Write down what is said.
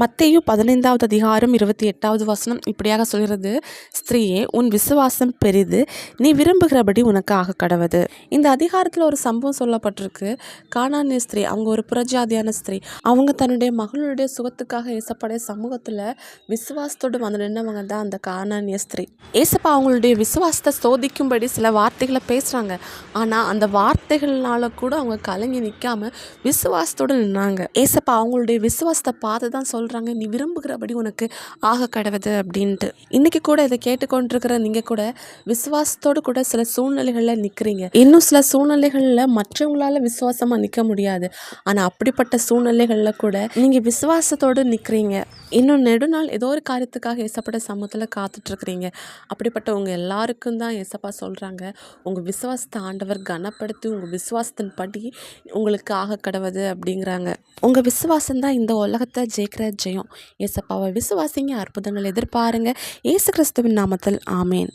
மத்தேயு 15வது அதிகாரம் 28வது வசனம் இப்படியாக சொல்கிறது, ஸ்திரீயே உன் விசுவாசம் பெரிது, நீ விரும்புகிறபடி உனக்கு ஆக கடவது. இந்த அதிகாரத்தில் ஒரு சம்பவம் சொல்லப்பட்டிருக்கு. கானானிய ஸ்திரீ, அவங்க ஒரு புறஜாதியான ஸ்திரீ. அவங்க தன்னுடைய மகளுடைய சுகத்துக்காக ஏசப்பாடைய சமூகத்தில் விசுவாசத்தோடு வந்து நின்றவங்க தான் அந்த கானானிய ஸ்திரீ. ஏசப்பா அவங்களுடைய விசுவாசத்தை சோதிக்கும்படி சில வார்த்தைகளை பேசுகிறாங்க. ஆனால் அந்த வார்த்தைகள்னால கூட அவங்க கலங்கி நிற்காம விசுவாசத்தோடு நின்னாங்க. ஏசப்பா அவங்களுடைய விசுவாசத்தை பார்த்து தான் சொல்கிறாங்க, நீ விரும்புகிறபடி உனக்கு ஆக கடவுது அப்படின்ட்டு. இன்றைக்கி கூட இதை கேட்டுக்கொண்டிருக்கிற நீங்கள் கூட விசுவாசத்தோடு கூட சில சூழ்நிலைகளில் நிற்கிறீங்க. இன்னும் சில சூழ்நிலைகளில் மற்றவங்களால விசுவாசமாக நிற்க முடியாது. ஆனால் அப்படிப்பட்ட சூழ்நிலைகளில் கூட நீங்கள் விசுவாசத்தோடு நிற்கிறீங்க. இன்னும் நெடுநாள் ஏதோ ஒரு காரியத்துக்காக ஏசப்பட்ட சமூகத்தில் காத்துட்ருக்குறீங்க. அப்படிப்பட்ட உங்கள் எல்லாருக்கும் தான் ஏசப்பா சொல்கிறாங்க, உங்கள் விசுவாசத்தை ஆண்டவர் கனப்படுத்தி உங்கள் விசுவாசத்தின் படி உங்களுக்கு ஆக கடவுது அப்படிங்கிறாங்க. உங்கள் விசுவாசம்தான் இந்த உலகத்தை ஜெயிக்கிற ஜெயம். ஏசப்பாவை விசுவாசிங்க, அற்புதங்கள் எதிர்பாருங்க. இயேசு கிறிஸ்துவின் நாமத்தில் ஆமேன்.